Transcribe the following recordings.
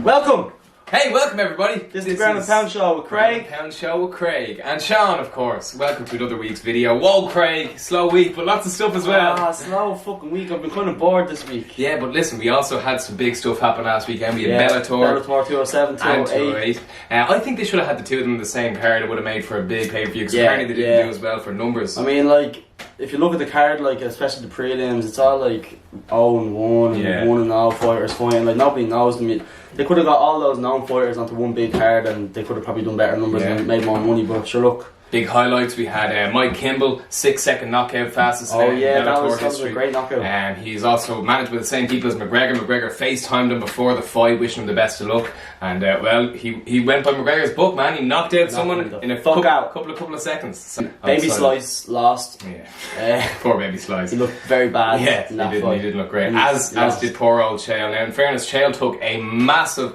Welcome! Hey, welcome everybody. This is the Ground and Pound Show with Craig. Pound Show with Craig. And Sean, of course. Welcome to another week's video. Whoa, Craig. Slow week, but lots of stuff as well. Slow fucking week. I've been kind of bored this week. Yeah, but listen, we also had some big stuff happen last weekend. We had Bellator 207, 208. I think they should have had the two of them in the same card. It would have made for a big pay-per-view, because apparently they didn't do as well for numbers. I mean, like, if you look at the card, like, especially the prelims, it's all like 0-1 and 1-0 fighters fighting. Like, nobody knows them. They could have got all those known fighters onto one big card and they could have probably done better numbers and made more money, but sure, look. Big highlights, we had Mike Kimball, 6-second knockout, fastest that was a great knockout. And he's also managed with the same people as McGregor. McGregor FaceTimed him before the fight, wishing him the best of luck. And he went by McGregor's book, man. He knocked out someone in a couple of seconds. So, Baby Slice lost. Yeah. Poor Baby Slice. He looked very bad. Yeah, he didn't look great. As did poor old Chael. Now, in fairness, Chael took a massive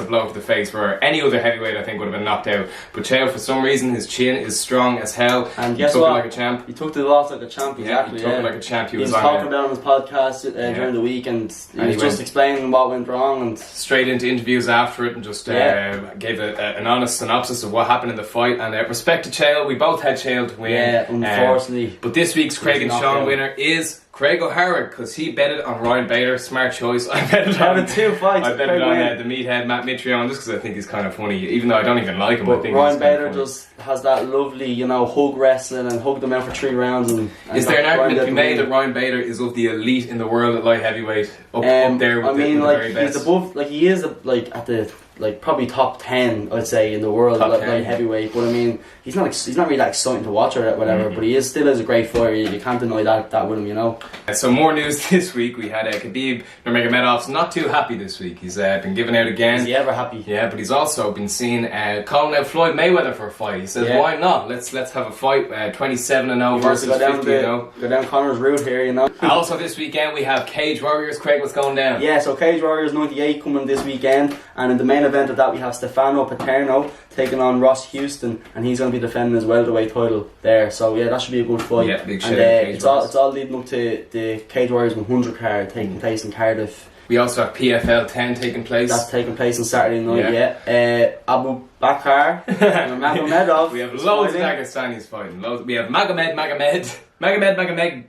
blow to the face where any other heavyweight I think would have been knocked out. But Chael, for some reason, his chin is strong as hell. And he took it like a champ. He took the loss like a champ. Exactly. He took it like a champ. He was talking about on his podcast during the week, and he was just explaining what went wrong, and straight into interviews after it, and just gave an honest synopsis of what happened in the fight. And respect to Chael, we both had Chael to win. Yeah, unfortunately. But this week's Craig and Sean winner is Craig O'Hara, because he betted on Ryan Bader. Smart choice. I betted on the two fights. I betted on the meathead Matt Mitrione, just because I think he's kind of funny, even though I don't even like him. But I think Ryan Bader just has that lovely, hug wrestling and hugged them out for 3 rounds. And is there an argument to be made that Ryan Bader is of the elite in the world at light heavyweight, up there with the very best? He's above, he is at the probably top 10, I'd say, in the world at light heavyweight. But I mean, he's not really that exciting to watch or whatever. But he still is a great fighter. You can't deny that with him, So more news this week. We had Khabib Nurmagomedov's not too happy this week. He's been given out again. Is he ever happy? Yeah, but he's also been seen calling out Floyd Mayweather for a fight. He says, why not? Let's have a fight. 27-0 versus 50-0. Go down Connor's route here, Also this weekend we have Cage Warriors. Craig, what's going down? Yeah, so Cage Warriors 98 coming this weekend, and in the main event of that we have Stefano Paterno taking on Ross Houston, and he's going to be defending his welterweight title there. So yeah, that should be a good fight. Yeah, big shit. And it's all leading up to the Cage Warriors 100 card taking place in Cardiff. We also have PFL 10 taking place. That's taking place on Saturday night. Abu Bakr Magomedov. We have loads of Dagestanis fighting. We have Magomed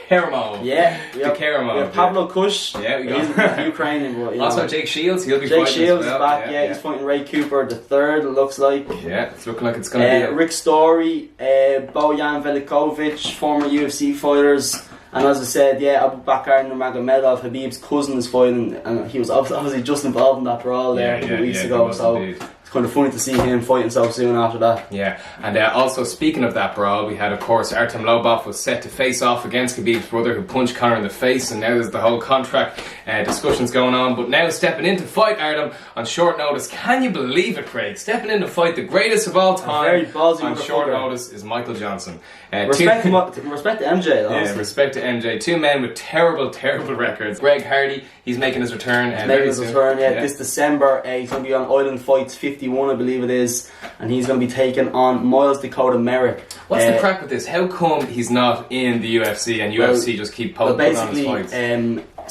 Karamov. Yeah, we have Pablo Kush. Yeah, he's Ukrainian. But, also Jake Shields, he'll be fighting as well. Jake Shields is back, he's fighting Ray Cooper the third, it looks like. Yeah, it's looking like it's going to be Rick Story, Bojan Velikovic, former UFC fighters. And as I said, Abu Bakr Nurmagomedov, Habib's cousin, is fighting, and he was obviously just involved in that brawl there a couple weeks ago, so indeed. It's kind of funny to see him fighting so soon after that. Yeah, and also speaking of that brawl, we had, of course, Artem Lobov was set to face off against Khabib's brother, who punched Conor in the face, and now there's the whole contract discussions going on. But now stepping in to fight Artem on short notice, can you believe it, Craig? Stepping in to fight the greatest of all time very ballsy on short notice is Michael Johnson. Respect to MJ, though. Yeah, respect to MJ. 2 men with terrible records. Greg Hardy, he's making his return. This December. He's going to be on Island Fights 51, I believe it is, and he's going to be taking on Miles Dakota Merrick. What's the crack with this? How come he's not in the UFC and UFC just keep putting on his fights?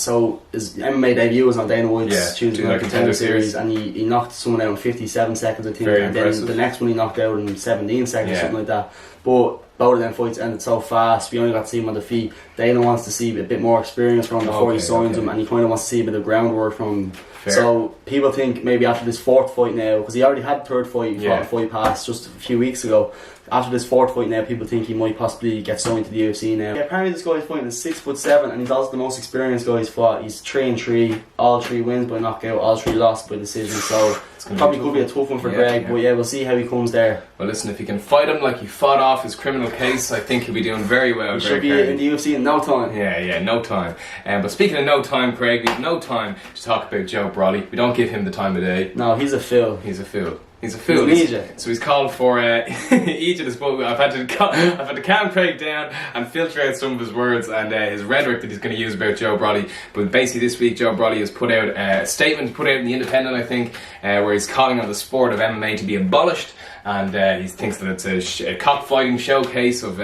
So his MMA debut was on Dana White's Tuesday Night Contender Series, and he knocked someone out in 57 seconds, I think. Very and impressive. Then the next one he knocked out in 17 seconds, something like that. But both of them fights ended so fast. We only got to see him on the feet. Dana wants to see a bit more experience from him before he signs him, and he kind of wants to see a bit of groundwork from him. Fair. So people think maybe after this 4th fight now, because he already had the 3rd fight, he fought a fight pass just a few weeks ago. After this 4th fight now, people think he might possibly get signed to the UFC now. Yeah, apparently this guy's fighting is 6'7", and he's also the most experienced guy he's fought. He's 3-3, all 3 wins by knockout, all 3 lost by decision. So probably could be a tough one for Greg, but we'll see how he comes there. Well, listen, if he can fight him like he fought off his criminal case, I think he'll be doing very well. He should be in the UFC in no time. Yeah, no time. But speaking of no time, Craig, we have no time to talk about Joe Brolly. We don't give him the time of day. No, he's a fill. He's a fill. He's a fool. So he's called for each of his. I've had to calm Craig down and filter out some of his words and his rhetoric that he's going to use about Joe Brolly. But basically, this week Joe Brolly has put out a statement, put out in the Independent, I think, where he's calling on the sport of MMA to be abolished. And he thinks that it's a cockfighting showcase of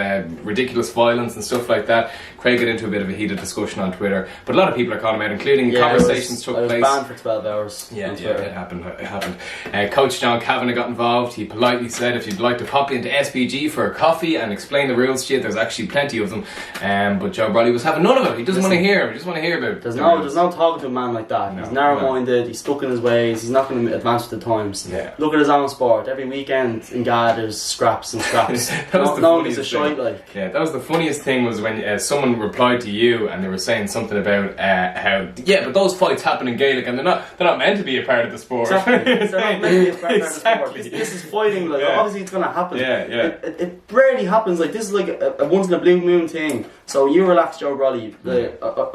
ridiculous violence and stuff like that. Craig got into a bit of a heated discussion on Twitter, but a lot of people are calling him out, including conversations took place. I was banned for 12 hours. Yeah, it happened. Coach John Kavanagh got involved. He politely said, if you'd like to pop into SPG for a coffee and explain the rules to you, there's actually plenty of them. But Joe Brolly was having none of it. He doesn't want to hear. He doesn't want to hear about it. There's no talking to a man like that. He's narrow-minded. He's stuck in his ways. He's not going to advance with the times. Yeah. Look at his own sport. Every weekend in GAD there's scraps and scraps. No one gives a shite like. Yeah, that was the funniest thing, was when someone replied to you and they were saying something about how but those fights happen in Gaelic and they're not meant to be a part of the sport. Exactly. They're not meant to be a part of the sport. This is fighting. Like obviously it's going to happen. It rarely happens. Like this is like a once in a blue moon thing. So you relax, Joe Brolly.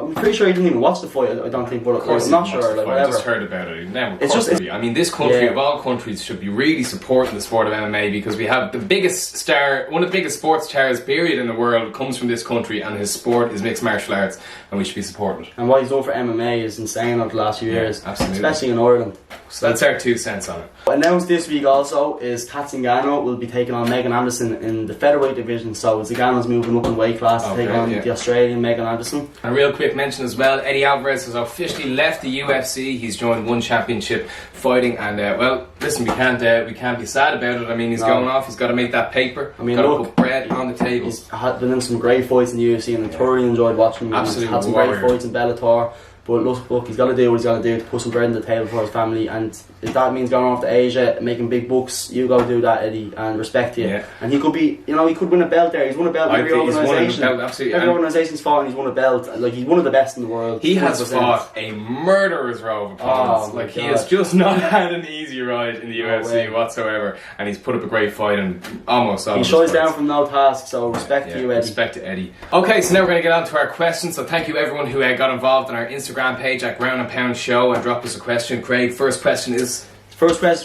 I'm pretty sure he didn't even watch the fight. I don't think, but of course I'm not sure. Like whatever. I just heard about it. Now, I mean, this country of all countries should be really supporting the sport of MMA, because we have the biggest star, one of the biggest sports stars period in the world comes from this country, and his sport is mixed martial arts, and we should be supporting it. And what he's done for MMA is insane over the last few years, absolutely, especially in Ireland. So that's our 2 cents on it. Announced this week also is Kat Zingano will be taking on Megan Anderson in the featherweight division. So Zingano's moving up in weight class to take on the Australian Megan Anderson. A real quick mention as well, Eddie Alvarez has officially left the UFC. He's joined One Championship Fighting, and well, listen, we can't be sad about it. I mean, he's going off. He's got to make that paper. I mean, got to put bread on the table. He's been in some great fights in the UFC, and I thoroughly enjoyed watching him. Absolutely, he's had some great fights in Bellator. But look, he's got to do what he's got to do to put some bread on the table for his family, and if that means going off to Asia, making big bucks, you go do that, Eddie, and respect you. Yeah. And he could be, he could win a belt there. He's won a belt in every organisation. Every organisation's fought and he's won a belt. Like, he's one of the best in the world. He has fought a murderer's row of opponents. He has just not had an easy ride in the UFC whatsoever, and he's put up a great fight and almost all. He shies down from no task, so respect to you, Eddie. Respect to Eddie. Okay, so now we're going to get on to our questions. So thank you everyone who got involved on our Instagram page at Ground and Pound Show and dropped us a question. Craig, first question is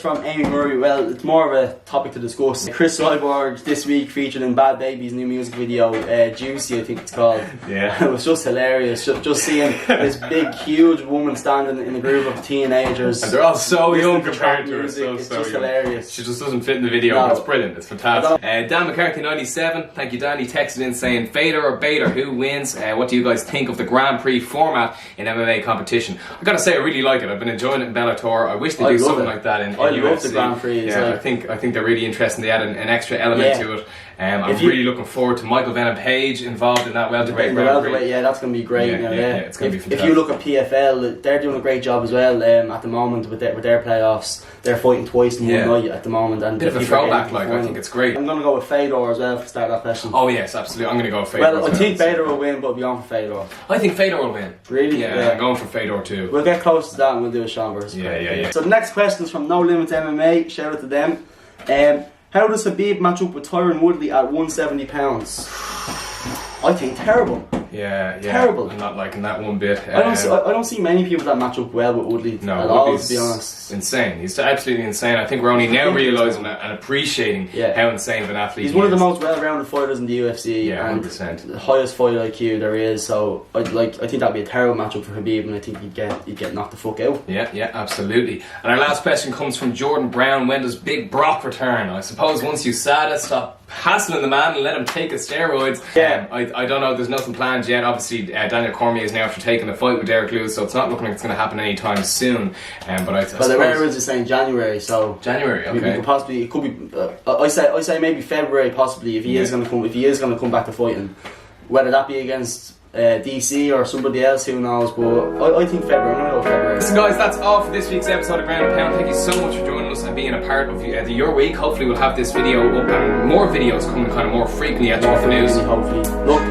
from Amy Murray. Well, it's more of a topic to discuss. Chris Cyborg this week featured in Bad Baby's new music video, Juicy, I think it's called. Yeah. It was just hilarious. Just seeing this big, huge woman standing in a group of teenagers. And they're all so young compared to her. It's just young. Hilarious. She just doesn't fit in the video, but it's brilliant. It's fantastic. Dan McCarthy 97, thank you Dan. He texted in saying, Fader or Bader, who wins? What do you guys think of the Grand Prix format in MMA competition? I gotta say, I really like it. I've been enjoying it in Bellator. I wish they do something like that in UFC. Love the Grand Prix. Yeah, I think they're really interesting. They add an extra element to it. I'm really looking forward to Michael Venom Page involved in that welterweight Grand Prix. Yeah, that's going to be great. It's going to be fantastic. If you look at PFL, they're doing a great job as well at the moment with their playoffs. They're fighting twice in one night at the moment. And bit of a throwback, I think it's great. I'm going to go with Fedor as well to start that question. Oh yes, absolutely. I'm going to go with Fedor. Well, I think Fedor will win, but beyond for Fedor. I think Fedor will win. Really? Yeah, I'm going for Fedor too. We'll get close to that and we'll do a Chambers. Yeah. So the next question is from No Limits MMA. Shout out to them. How does Khabib match up with Tyron Woodley at 170 pounds? I think terrible. Yeah, terrible. I'm not liking that one bit. I don't see many people that match up well with Woodley at all, to be honest. Insane. He's absolutely insane. I think we're only now realising and appreciating how insane of an athlete he is. He's one of the most well-rounded fighters in the UFC. Yeah, 100%. And the highest fight IQ there is. So I think that'd be a terrible matchup for Khabib, and I think he'd get knocked the fuck out. Yeah, absolutely. And our last question comes from Jordan Brown. When does Big Brock return? I suppose once USADA stop hassling the man and let him take his steroids. Yeah. I don't know, there's nothing planned yet. Obviously Daniel Cormier is now after taking the fight with Derek Lewis, so it's not looking like it's going to happen anytime soon. But the Americans are saying January, so January. Okay. It could be. I say maybe February possibly if he is going to come back to fighting. Whether that be against DC or somebody else, who knows, but I think February. I'm going to go February. Listen guys, that's all for this week's episode of Ground and Pound. Thank you so much for joining us and being a part of your week. Hopefully we'll have this video up and more videos coming kind of more frequently at Tough News. Hopefully. Look,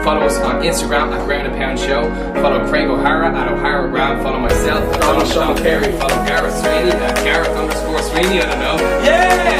follow us on Instagram at Ground and Pound Show. Follow Craig O'Hara at O'Hara Graham. Follow myself. Follow Sean Carey. Follow Gareth Sweeney at Gareth_Sweeney. I don't know. Yeah!